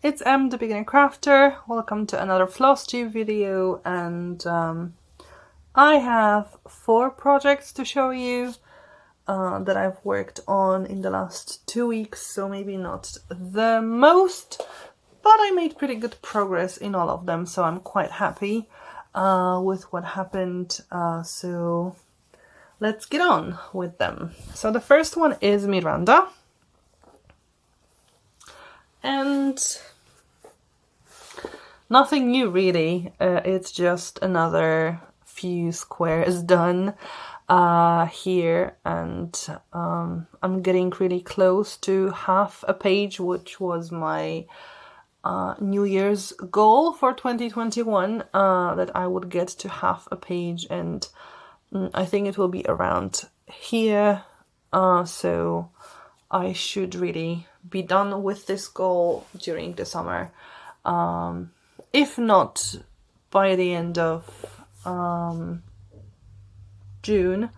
it's the beginner crafter. Welcome to another FlossTube video, and I have 4 projects to show you that I've worked on in the last 2 weeks, so maybe not the most, but I made pretty good progress in all of them, so I'm quite happy with what happened. So let's get on with them. So the first one is Miranda. And nothing new really, it's just another few squares done here, and I'm getting really close to half a page, which was my New Year's goal for 2021, that I would get to half a page, and I think it will be around here, so I should really be done with this goal during the summer. If not by the end of June.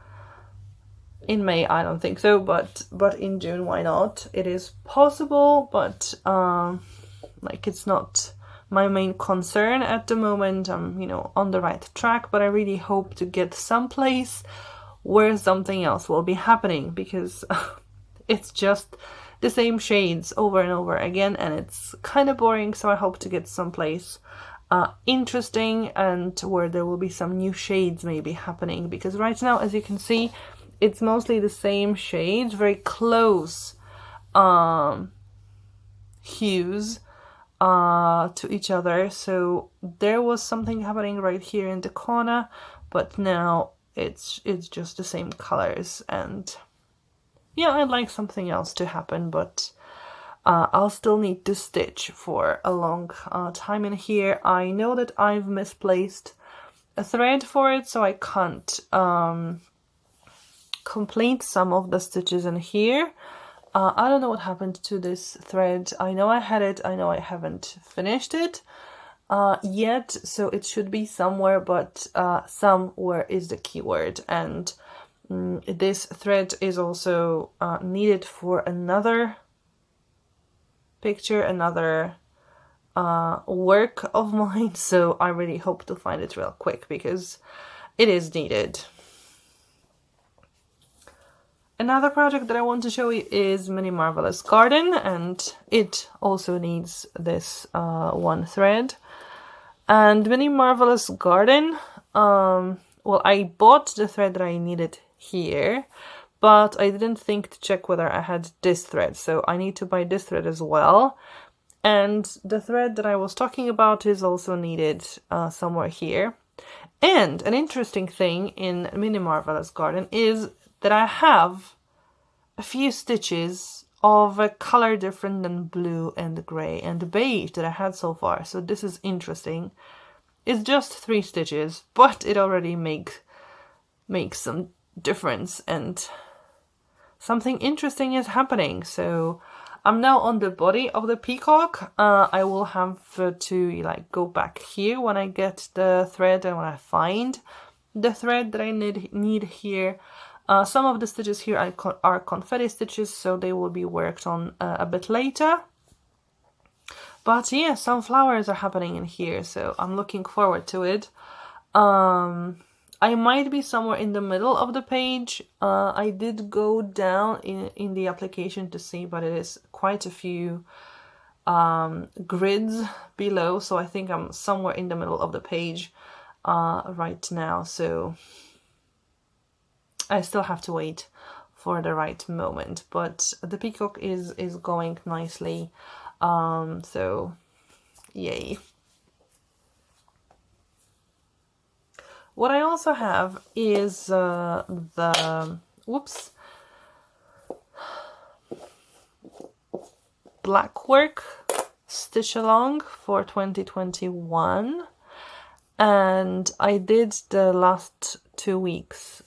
In May, I don't think so, but in June, why not? It is possible, but like, it's not my main concern at the moment. I'm, on the right track, but I really hope to get someplace where something else will be happening, because it's just the same shades over and over again, and it's kind of boring. So I hope to get someplace interesting, and where there will be some new shades maybe happening, because right now, as you can see, it's mostly the same shades, very close hues to each other. So there was something happening right here in the corner, but now it's just the same colors, and yeah, I'd like something else to happen, but I'll still need to stitch for a long time in here. I know that I've misplaced a thread for it, so I can't complete some of the stitches in here. I don't know what happened to this thread. I know I had it, I know I haven't finished it yet, so it should be somewhere, but somewhere is the keyword, and this thread is also needed for another picture, another work of mine, so I really hope to find it real quick, because it is needed. Another project that I want to show you is Mini Marvallous Garden, and it also needs this one thread. And Mini Marvallous Garden, well, I bought the thread that I needed here, but I didn't think to check whether I had this thread, so I need to buy this thread as well. And the thread that I was talking about is also needed somewhere here. And an interesting thing in Mini Marvallous Garden is that I have a few stitches of a color different than blue and gray and beige that I had so far, so this is interesting. It's just 3 stitches, but it already makes some difference, and something interesting is happening. So I'm now on the body of the peacock. I will have to go back here when I get the thread and when I find the thread that I need here. Some of the stitches here are confetti stitches, so they will be worked on a bit later. But yeah, some flowers are happening in here, so I'm looking forward to it. I might be somewhere in the middle of the page. I did go down in the application to see, but it is quite a few grids below, so I think I'm somewhere in the middle of the page right now, so I still have to wait for the right moment, but the peacock is going nicely, so yay. What I also have is the Blackwork Stitch Along for 2021, and I did the last 2 weeks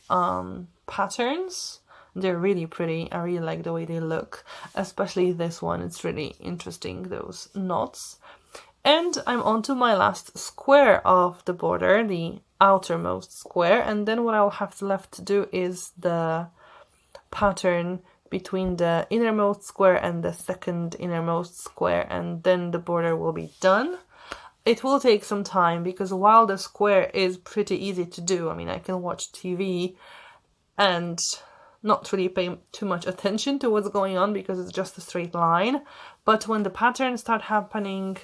patterns. They're really pretty. I really like the way they look, especially this one. It's really interesting, those knots. And I'm on to my last square of the border, the outermost square, and then what I'll have left to do is the pattern between the innermost square and the second innermost square, and then the border will be done. It will take some time because while the square is pretty easy to do, I mean, I can watch TV and not really pay too much attention to what's going on because it's just a straight line. But when the patterns start happening,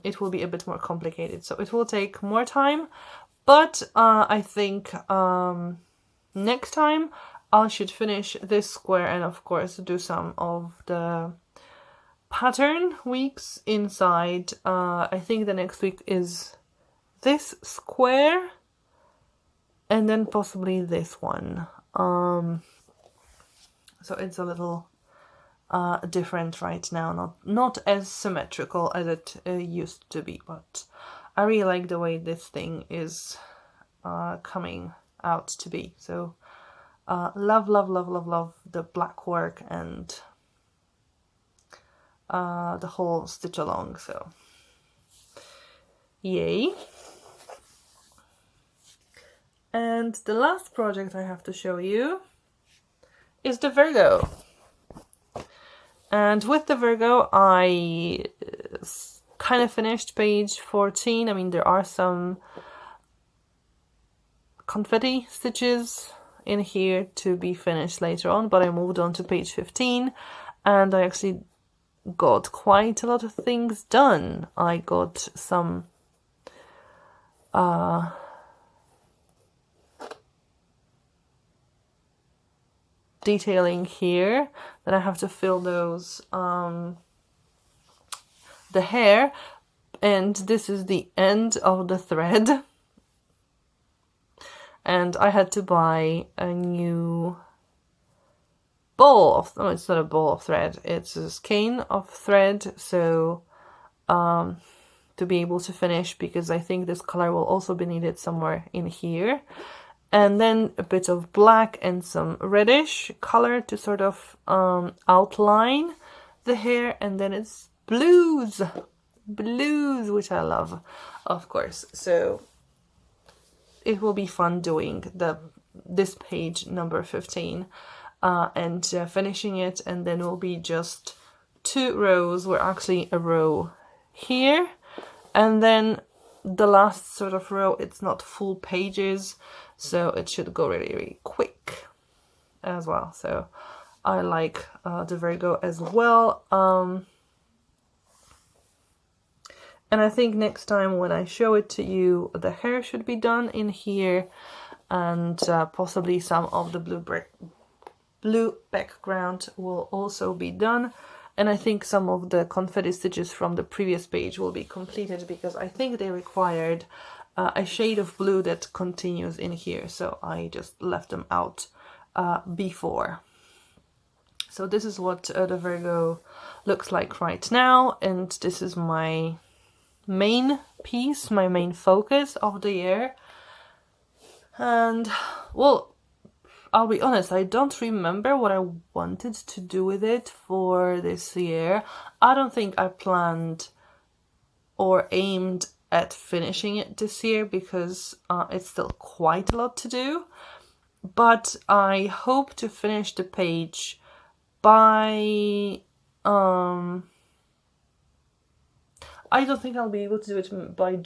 it will be a bit more complicated. So it will take more time. But I think next time I should finish this square and of course do some of the pattern weeks inside. I think the next week is this square and then possibly this one. So it's a little different right now, not as symmetrical as it used to be, but I really like the way this thing is coming out to be. So love the Blackwork and the whole stitch along, so yay. And the last project I have to show you is the Virgo. And with the Virgo, I kind of finished page 14. I mean, there are some confetti stitches in here to be finished later on, but I moved on to page 15 and I actually got quite a lot of things done. I got some detailing here, then I have to fill those the hair, and this is the end of the thread, and I had to buy a new ball of, oh, it's not a ball of thread, it's a skein of thread, so to be able to finish, because I think this color will also be needed somewhere in here. And then a bit of black and some reddish color to sort of outline the hair, and then it's blues, which I love, of course. So it will be fun doing this page number 15 and finishing it, and then will be just 2 rows. We're actually a row here, and then the last sort of row, it's not full pages, so it should go really, really quick as well. So I like the Virgo as well. And I think next time when I show it to you, the hair should be done in here, and possibly some of the blue background will also be done. And I think some of the confetti stitches from the previous page will be completed, because I think they required a shade of blue that continues in here. So I just left them out before. So this is what the Virgo looks like right now. And this is my main piece, my main focus of the year. And well, I'll be honest, I don't remember what I wanted to do with it for this year. I don't think I planned or aimed at finishing it this year, because it's still quite a lot to do. But I hope to finish the page by... I don't think I'll be able to do it by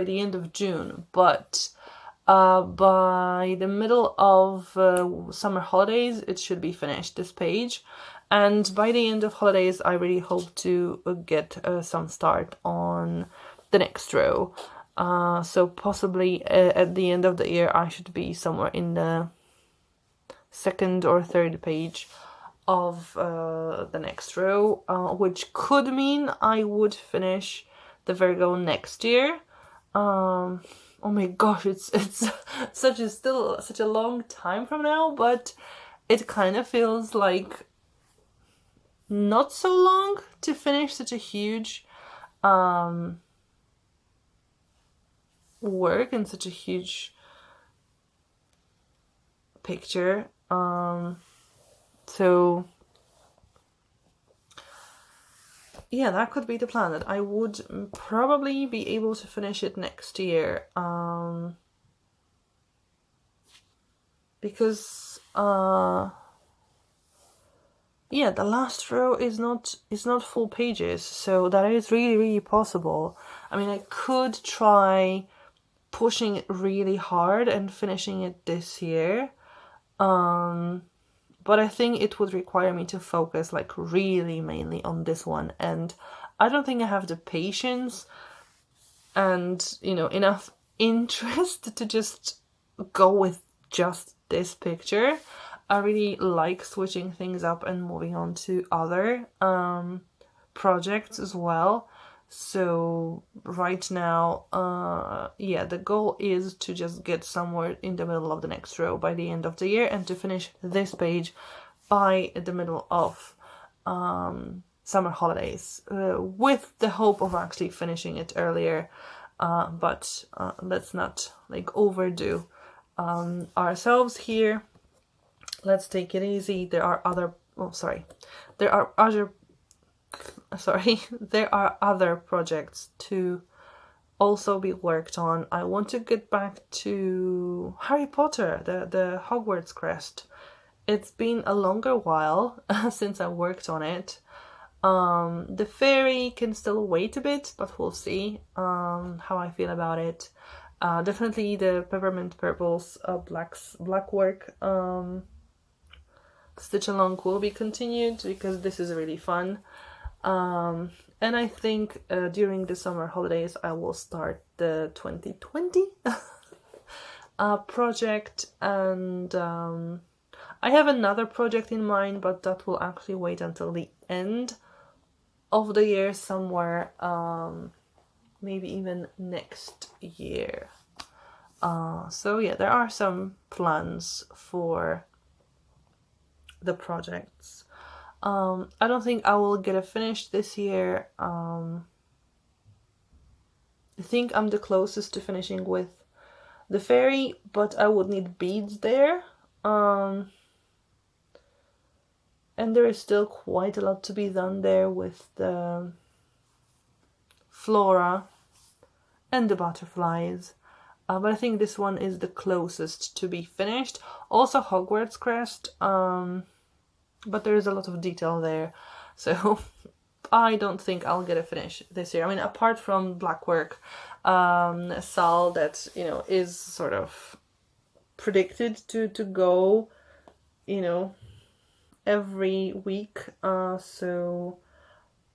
the end of June, but... by the middle of summer holidays, it should be finished, this page. And by the end of holidays, I really hope to get some start on the next row. So possibly at the end of the year, I should be somewhere in the 2nd or 3rd page of the next row, which could mean I would finish the Virgo next year. Oh my gosh, it's such a long time from now, but it kind of feels like not so long to finish such a huge work and such a huge picture. So yeah, that could be the plan, that I would probably be able to finish it next year. Because yeah, the last row is not full pages, so that is really possible. I mean, I could try pushing it really hard and finishing it this year, but I think it would require me to focus like really mainly on this one, and I don't think I have the patience and, you know, enough interest to just go with just this picture. I really like switching things up and moving on to other projects as well. So right now, yeah, the goal is to just get somewhere in the middle of the next row by the end of the year, and to finish this page by the middle of summer holidays, with the hope of actually finishing it earlier. But let's not like overdo ourselves here. Let's take it easy. There are other, there are other projects to also be worked on. I want to get back to Harry Potter, the Hogwarts crest. It's been a longer while since I worked on it. The fairy can still wait a bit, but we'll see how I feel about it. Definitely the Peppermint Purple's Blackwork stitch along will be continued, because this is really fun. And I think during the summer holidays I will start the 2020 project, and I have another project in mind, but that will actually wait until the end of the year somewhere, maybe even next year. So yeah, there are some plans for the projects. I don't think I will get it finished this year. I think I'm the closest to finishing with the fairy, but I would need beads there. And there is still quite a lot to be done there with the flora and the butterflies. But I think this one is the closest to be finished. Also Hogwarts crest, but there is a lot of detail there, so I don't think I'll get a finish this year. I mean, apart from Blackwork, Sal, that, you know, is sort of predicted to go, you know, every week. So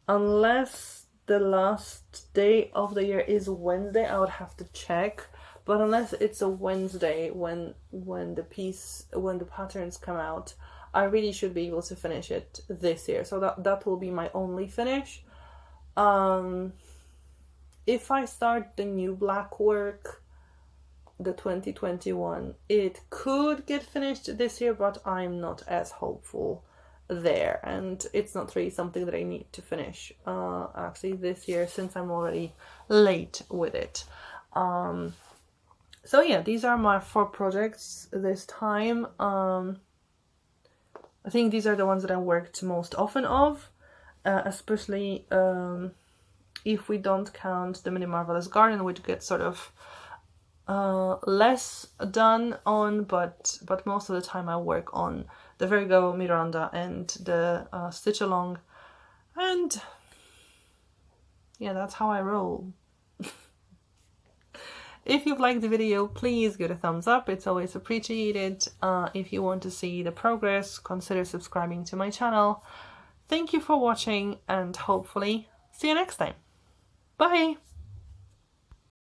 unless the last day of the year is Wednesday, I would have to check. But unless it's a Wednesday when the patterns come out, I really should be able to finish it this year. So that will be my only finish. If I start the new Blackwork, the 2021, it could get finished this year, but I'm not as hopeful there, and it's not really something that I need to finish actually this year, since I'm already late with it. So yeah, these are my 4 projects this time. I think these are the ones that I worked most often of, especially if we don't count the Mini Marvallous Garden, which gets sort of less done on, but most of the time I work on the Virgo, Miranda, and the stitch along, and yeah, that's how I roll. If you've liked the video, please give it a thumbs up. It's always appreciated. If you want to see the progress, consider subscribing to my channel. Thank you for watching, and hopefully see you next time. Bye!